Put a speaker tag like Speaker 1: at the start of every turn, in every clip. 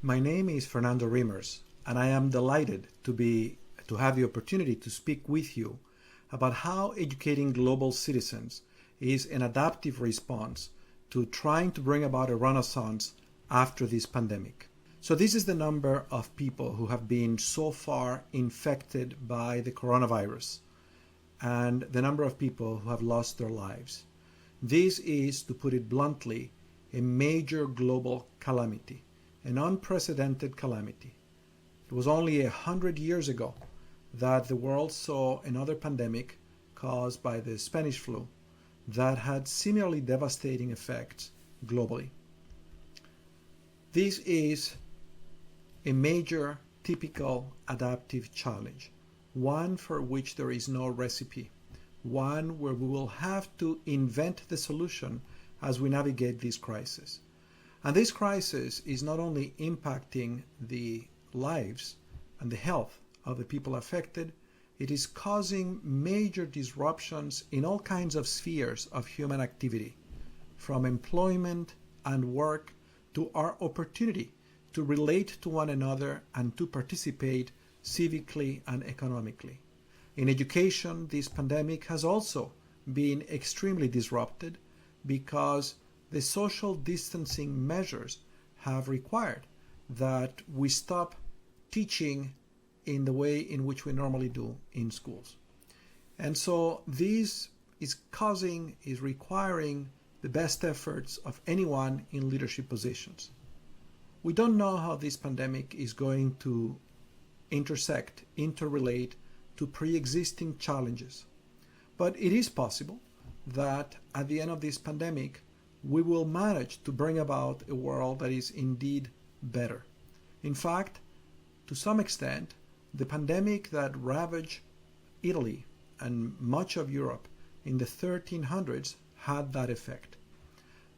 Speaker 1: My name is Fernando Reimers, and I am delighted to have the opportunity to speak with you about how educating global citizens is an adaptive response to trying to bring about a renaissance after this pandemic. So this is the number of people who have been so far infected by the coronavirus and the number of people who have lost their lives. This is, to put it bluntly, a major global calamity, an unprecedented calamity. It was only 100 years ago that the world saw another pandemic caused by the Spanish flu that had similarly devastating effects globally. This is a major, typical adaptive challenge, one for which there is no recipe, one where we will have to invent the solution as we navigate this crisis. And this crisis is not only impacting the lives and the health of the people affected, it is causing major disruptions in all kinds of spheres of human activity, from employment and work to our opportunity to relate to one another and to participate civically and economically. In education, this pandemic has also been extremely disrupted because the social distancing measures have required that we stop teaching in the way in which we normally do in schools. And so this is requiring the best efforts of anyone in leadership positions. We don't know how this pandemic is going to interrelate to pre-existing challenges. But it is possible that at the end of this pandemic, we will manage to bring about a world that is indeed better. In fact, to some extent, the pandemic that ravaged Italy and much of Europe in the 1300s had that effect.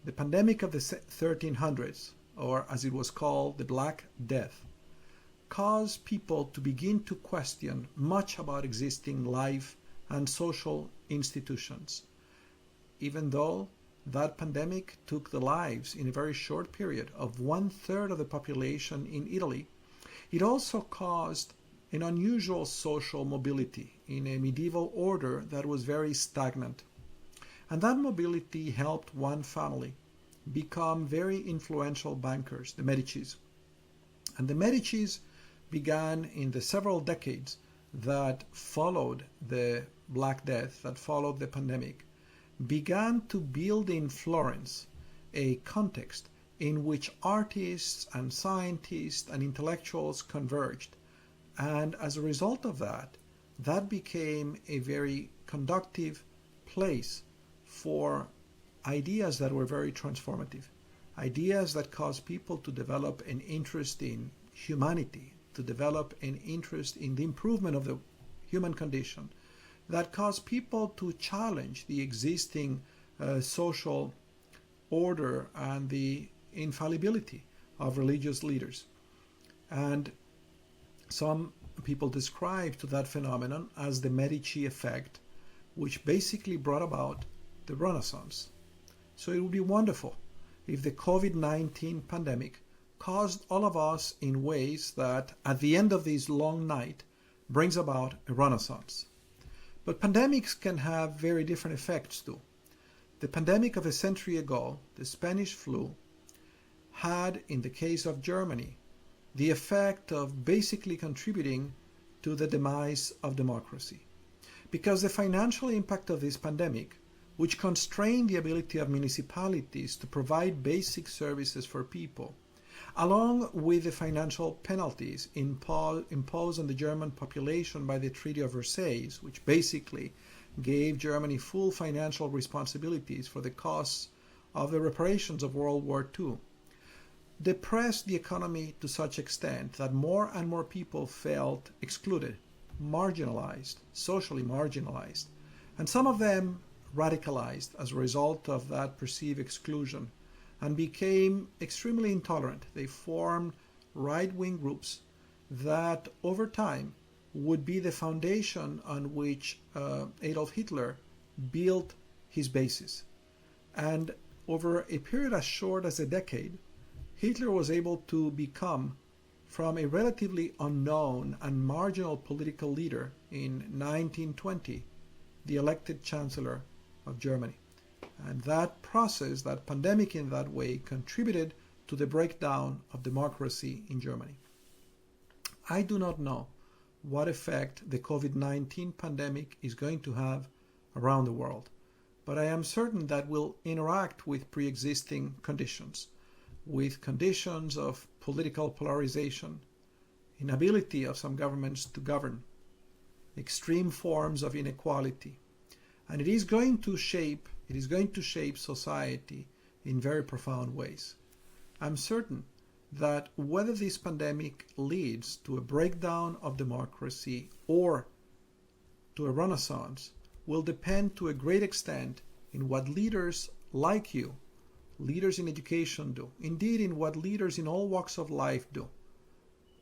Speaker 1: The pandemic of the 1300s, or as it was called, the Black Death, caused people to begin to question much about existing life and social institutions. Even though that pandemic took the lives in a very short period of 1/3 of the population in Italy, it also caused an unusual social mobility in a medieval order that was very stagnant. And that mobility helped one family become very influential bankers, the Medicis. And the Medicis began in the several decades that followed the Black Death, that followed the pandemic, began to build in Florence a context in which artists and scientists and intellectuals converged. And as a result of that, that became a very conducive place for ideas that were very transformative, ideas that caused people to develop an interest in humanity, to develop an interest in the improvement of the human condition, that caused people to challenge the existing social order and the infallibility of religious leaders. And some people describe to that phenomenon as the Medici effect, which basically brought about the Renaissance. So it would be wonderful if the COVID-19 pandemic caused all of us in ways that, at the end of this long night, brings about a renaissance. But pandemics can have very different effects too. The pandemic of a century ago, the Spanish flu, had, in the case of Germany, the effect of basically contributing to the demise of democracy. Because the financial impact of this pandemic, which constrained the ability of municipalities to provide basic services for people, along with the financial penalties imposed on the German population by the Treaty of Versailles, which basically gave Germany full financial responsibilities for the costs of the reparations of World War II, depressed the economy to such extent that more and more people felt excluded, marginalized, socially marginalized, and some of them radicalized as a result of that perceived exclusion and became extremely intolerant. They formed right-wing groups that over time would be the foundation on which Adolf Hitler built his basis. And over a period as short as a decade, Hitler was able to become, from a relatively unknown and marginal political leader in 1920, the elected Chancellor of Germany. And that process, that pandemic in that way, contributed to the breakdown of democracy in Germany. I do not know what effect the COVID-19 pandemic is going to have around the world, but I am certain that we'll interact with pre-existing conditions, with conditions of political polarization, inability of some governments to govern, extreme forms of inequality, and it is going to shape society in very profound ways. I'm certain that whether this pandemic leads to a breakdown of democracy or to a renaissance will depend to a great extent in what leaders like you, leaders in education, do, indeed in what leaders in all walks of life do,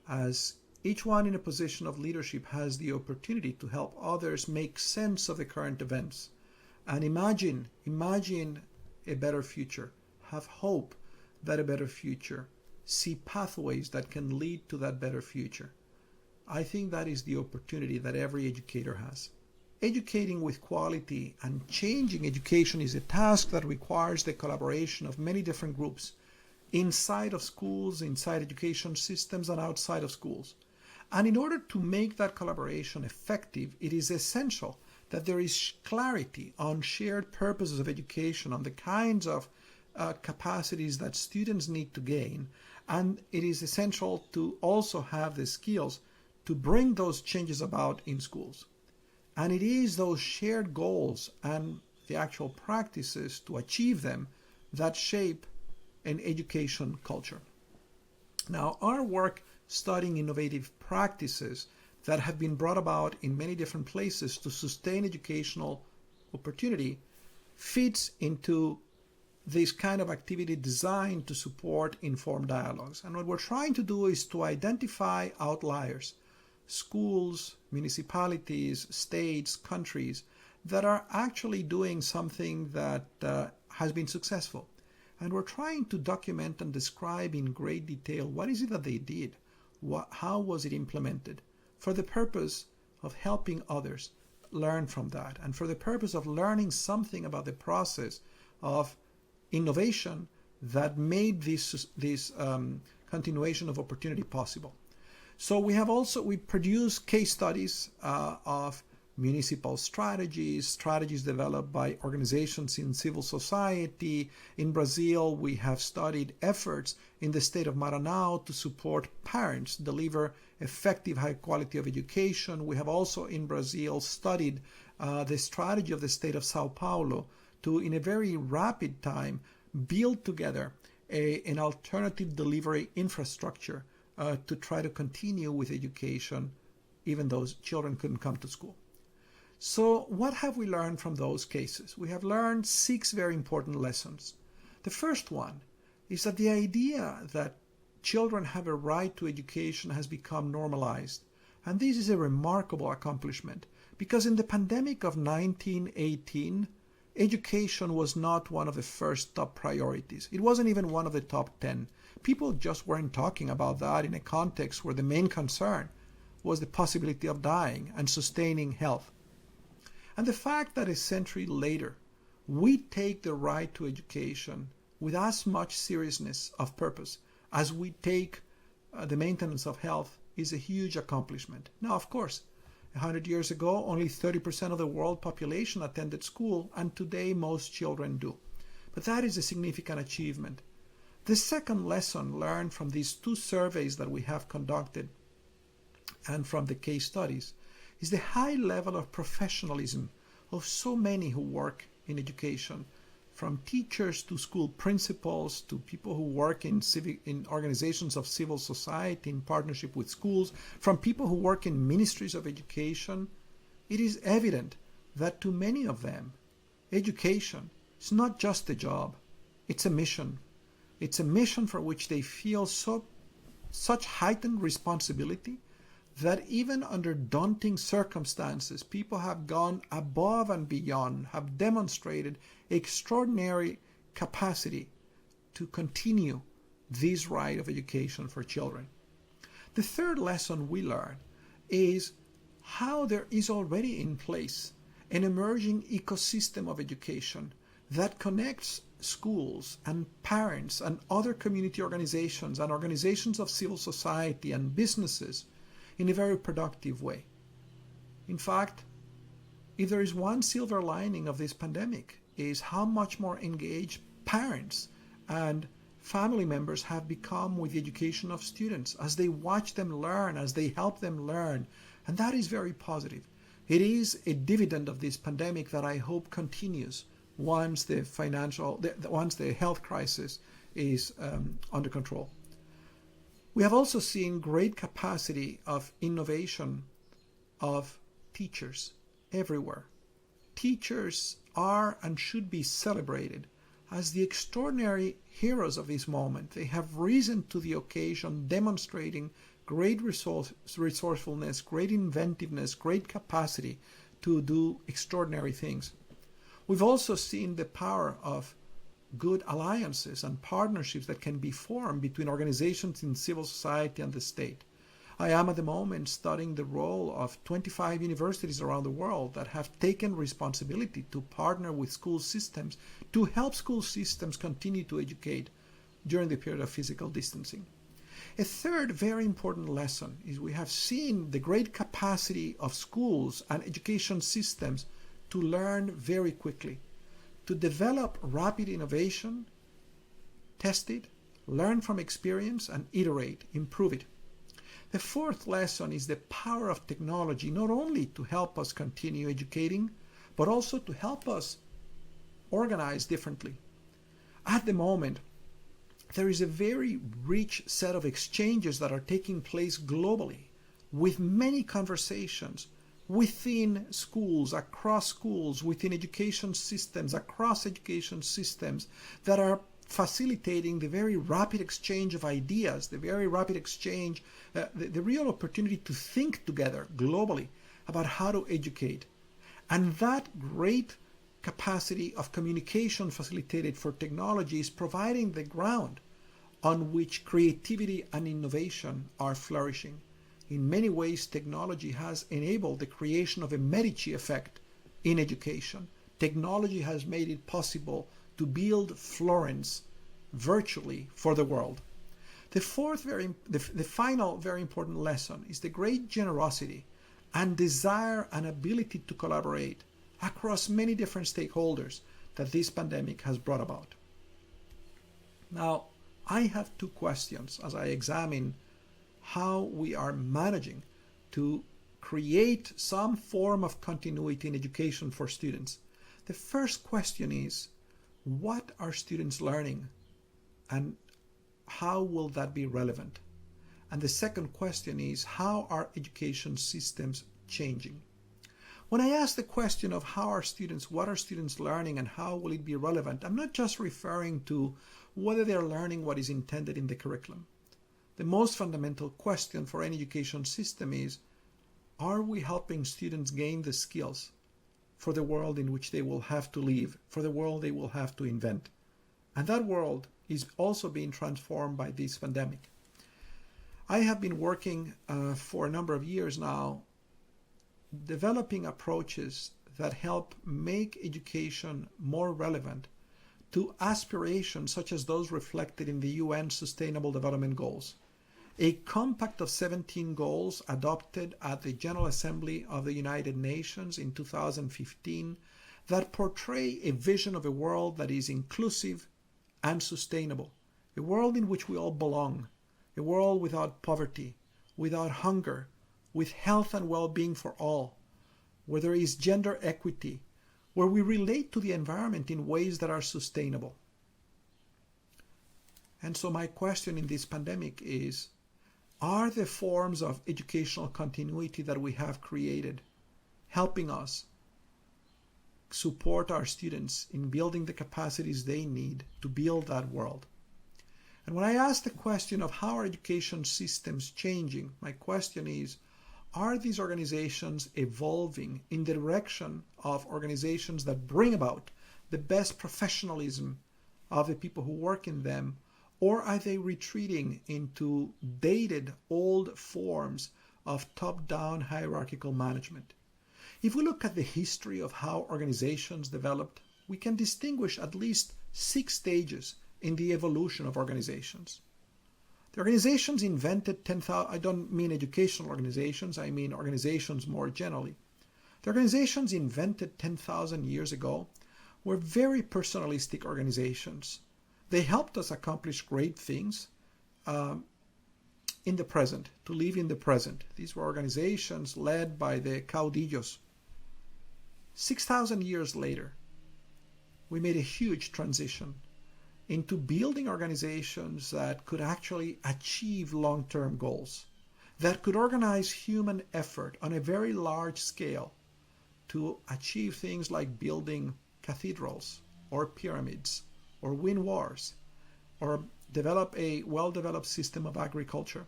Speaker 1: as each one in a position of leadership has the opportunity to help others make sense of the current events and imagine a better future, have hope that a better future, see pathways that can lead to that better future. I think that is the opportunity that every educator has. Educating with quality and changing education is a task that requires the collaboration of many different groups inside of schools, inside education systems, and outside of schools. And in order to make that collaboration effective, it is essential that there is clarity on shared purposes of education, on the kinds of capacities that students need to gain, and it is essential to also have the skills to bring those changes about in schools. And it is those shared goals and the actual practices to achieve them that shape an education culture. Now, our work studying innovative practices that have been brought about in many different places to sustain educational opportunity fits into this kind of activity designed to support informed dialogues. And what we're trying to do is to identify outliers, schools, municipalities, states, countries that are actually doing something that has been successful. And we're trying to document and describe in great detail what is it that they did, how was it implemented, for the purpose of helping others learn from that, and for the purpose of learning something about the process of innovation that made this continuation of opportunity possible. So we produce case studies of municipal strategies developed by organizations in civil society. In Brazil, we have studied efforts in the state of Maranhão to support parents deliver effective high quality of education. We have also in Brazil studied the strategy of the state of Sao Paulo to, in a very rapid time, build together an alternative delivery infrastructure to try to continue with education even though children couldn't come to school. So what have we learned from those cases? We have learned 6 very important lessons. The first one is that the idea that children have a right to education has become normalized. And this is a remarkable accomplishment because in the pandemic of 1918, education was not one of the first top priorities. It wasn't even one of the top 10. People just weren't talking about that in a context where the main concern was the possibility of dying and sustaining health. And the fact that a century later, we take the right to education with as much seriousness of purpose as we take the maintenance of health is a huge accomplishment. Now, of course, 100 years ago, only 30% of the world population attended school, and today most children do. But that is a significant achievement. The second lesson learned from these 2 surveys that we have conducted and from the case studies is the high level of professionalism of so many who work in education, from teachers to school principals to people who work in organizations of civil society in partnership with schools, from people who work in ministries of education. It is evident that to many of them, education is not just a job, it's a mission. It's a mission for which they feel such heightened responsibility that even under daunting circumstances, people have gone above and beyond, have demonstrated extraordinary capacity to continue this right of education for children. The third lesson we learn is how there is already in place an emerging ecosystem of education that connects schools and parents and other community organizations and organizations of civil society and businesses in a very productive way. In fact, if there is one silver lining of this pandemic, is how much more engaged parents and family members have become with the education of students as they watch them learn, as they help them learn. And that is very positive. It is a dividend of this pandemic that I hope continues once the health crisis is under control. We have also seen great capacity of innovation of teachers everywhere. Teachers are and should be celebrated as the extraordinary heroes of this moment. They have risen to the occasion, demonstrating great resourcefulness, great inventiveness, great capacity to do extraordinary things. We've also seen the power of good alliances and partnerships that can be formed between organizations in civil society and the state. I am at the moment studying the role of 25 universities around the world that have taken responsibility to partner with school systems to help school systems continue to educate during the period of physical distancing. A third very important lesson is we have seen the great capacity of schools and education systems to learn very quickly, to develop rapid innovation, test it, learn from experience, and iterate, improve it. The fourth lesson is the power of technology, not only to help us continue educating, but also to help us organize differently. At the moment, there is a very rich set of exchanges that are taking place globally, with many conversations within schools, across schools, within education systems, across education systems that are facilitating the very rapid exchange of ideas, the very rapid exchange, the real opportunity to think together globally about how to educate. And that great capacity of communication facilitated for technology is providing the ground on which creativity and innovation are flourishing. In many ways, technology has enabled the creation of a Medici effect in education. Technology has made it possible to build Florence virtually for the world. The final very important lesson is the great generosity and desire and ability to collaborate across many different stakeholders that this pandemic has brought about. Now, I have two questions as I examine how we are managing to create some form of continuity in education for students. The first question is, what are students learning and how will that be relevant? And the second question is, how are education systems changing? When I ask the question of what are students learning and how will it be relevant, I'm not just referring to whether they're learning what is intended in the curriculum. The most fundamental question for any education system is, are we helping students gain the skills for the world in which they will have to live, for the world they will have to invent? And that world is also being transformed by this pandemic. I have been working for a number of years now developing approaches that help make education more relevant to aspirations such as those reflected in the UN Sustainable Development Goals. A compact of 17 goals adopted at the General Assembly of the United Nations in 2015 that portray a vision of a world that is inclusive and sustainable, a world in which we all belong, a world without poverty, without hunger, with health and well-being for all, where there is gender equity, where we relate to the environment in ways that are sustainable. And so my question in this pandemic is, are the forms of educational continuity that we have created helping us support our students in building the capacities they need to build that world? And when I ask the question of how are education systems changing, my question is, are these organizations evolving in the direction of organizations that bring about the best professionalism of the people who work in them, Or are they retreating into dated old forms of top-down hierarchical management? If we look at the history of how organizations developed, we can distinguish at least 6 stages in the evolution of organizations. The organizations invented 10,000, I don't mean educational organizations, I mean organizations more generally. The organizations invented 10,000 years ago were very personalistic organizations. They helped us accomplish great things in the present, to live in the present. These were organizations led by the caudillos. 6,000 years later, we made a huge transition into building organizations that could actually achieve long-term goals, that could organize human effort on a very large scale to achieve things like building cathedrals or pyramids or win wars or develop a well-developed system of agriculture.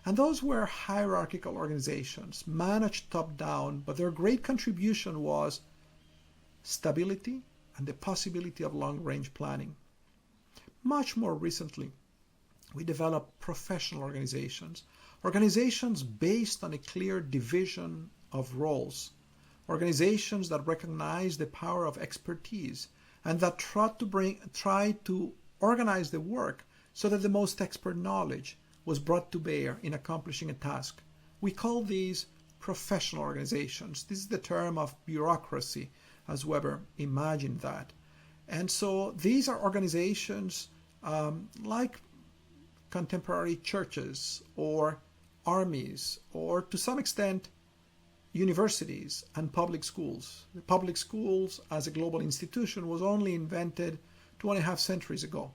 Speaker 1: And those were hierarchical organizations, managed top-down, but their great contribution was stability and the possibility of long-range planning. Much more recently, we developed professional organizations, organizations based on a clear division of roles, organizations that recognize the power of expertise and that try to organize the work so that the most expert knowledge was brought to bear in accomplishing a task. We call these professional organizations. This is the term of bureaucracy, as Weber imagined that. And so these are organizations like contemporary churches or armies, or to some extent universities and public schools. The public schools as a global institution was only invented 2.5 centuries ago.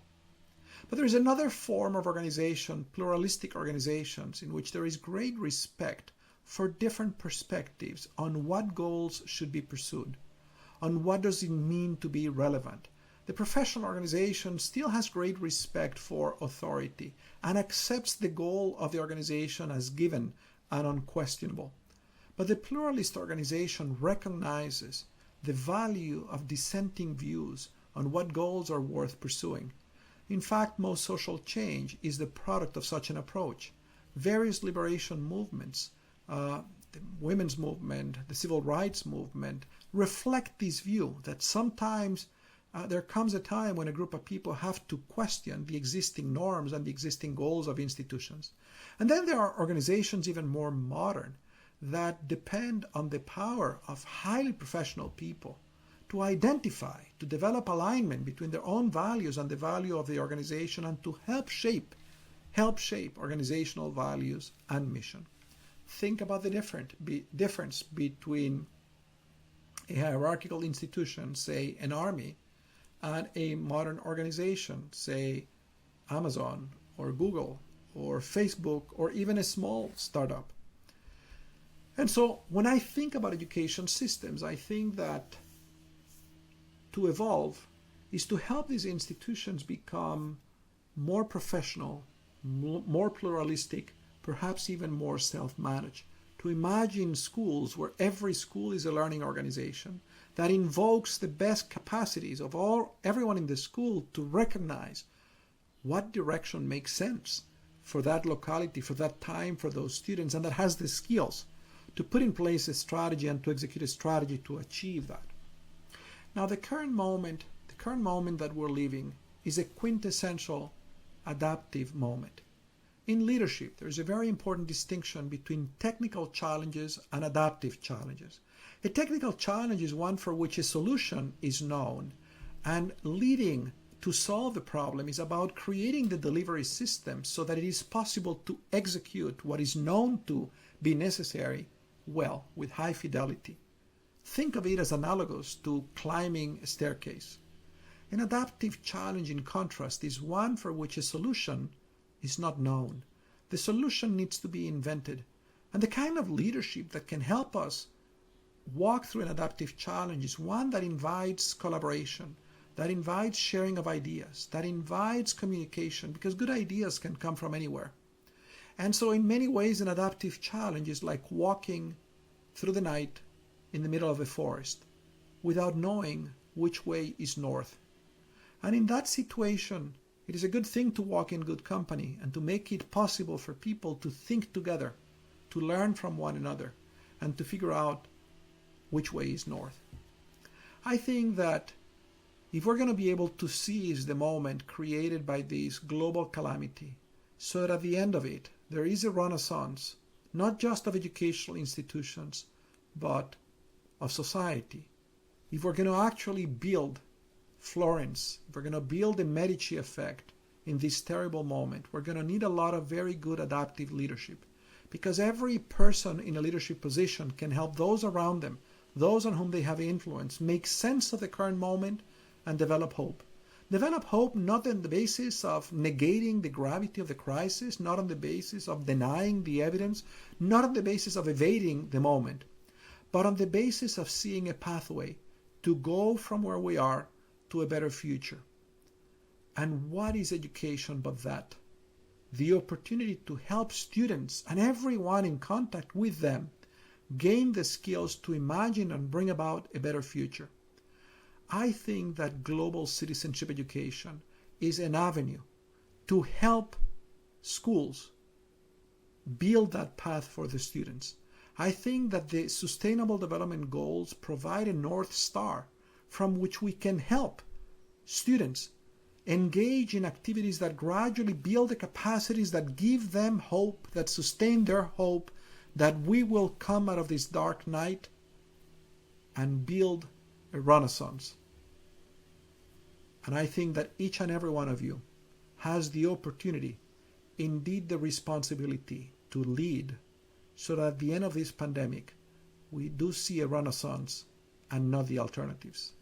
Speaker 1: But there is another form of organization, pluralistic organizations, in which there is great respect for different perspectives on what goals should be pursued, on what does it mean to be relevant. The professional organization still has great respect for authority and accepts the goal of the organization as given and unquestionable. But the pluralist organization recognizes the value of dissenting views on what goals are worth pursuing. In fact, most social change is the product of such an approach. Various liberation movements, the women's movement, the civil rights movement, reflect this view that sometimes there comes a time when a group of people have to question the existing norms and the existing goals of institutions. And then there are organizations even more modern that depend on the power of highly professional people to identify, to develop alignment between their own values and the value of the organization, and to help shape organizational values and mission. Think about the difference between a hierarchical institution, say an army, and a modern organization, say Amazon or Google or Facebook or even a small startup. And so when I think about education systems, I think that to evolve is to help these institutions become more professional, more pluralistic, perhaps even more self-managed. To imagine schools where every school is a learning organization that invokes the best capacities of everyone in the school to recognize what direction makes sense for that locality, for that time, for those students, and that has the skills to put in place a strategy and to execute a strategy to achieve that. Now, the current moment that we're living is a quintessential adaptive moment. In leadership, there is a very important distinction between technical challenges and adaptive challenges. A technical challenge is one for which a solution is known, and leading to solve the problem is about creating the delivery system so that it is possible to execute what is known to be necessary well, with high fidelity. Think of it as analogous to climbing a staircase. An adaptive challenge, in contrast, is one for which a solution is not known. The solution needs to be invented. And the kind of leadership that can help us walk through an adaptive challenge is one that invites collaboration, that invites sharing of ideas, that invites communication, because good ideas can come from anywhere. And so in many ways, an adaptive challenge is like walking through the night in the middle of a forest without knowing which way is north. And in that situation, It is a good thing to walk in good company and to make it possible for people to think together, to learn from one another, and to figure out which way is north. I think that if we're going to be able to seize the moment created by this global calamity, so that at the end of it, there is a renaissance, not just of educational institutions, but of society. If we're going to actually build Florence, if we're going to build the Medici effect in this terrible moment, we're going to need a lot of very good adaptive leadership. Because every person in a leadership position can help those around them, those on whom they have influence, make sense of the current moment and develop hope. Develop hope not on the basis of negating the gravity of the crisis, not on the basis of denying the evidence, not on the basis of evading the moment, but on the basis of seeing a pathway to go from where we are to a better future. And what is education but that? The opportunity to help students and everyone in contact with them gain the skills to imagine and bring about a better future. I think that global citizenship education is an avenue to help schools build that path for the students. I think that the Sustainable Development Goals provide a North Star from which we can help students engage in activities that gradually build the capacities that give them hope, that sustain their hope, that we will come out of this dark night and build a renaissance. And I think that each and every one of you has the opportunity, indeed the responsibility, to lead so that at the end of this pandemic, we do see a renaissance and not the alternatives.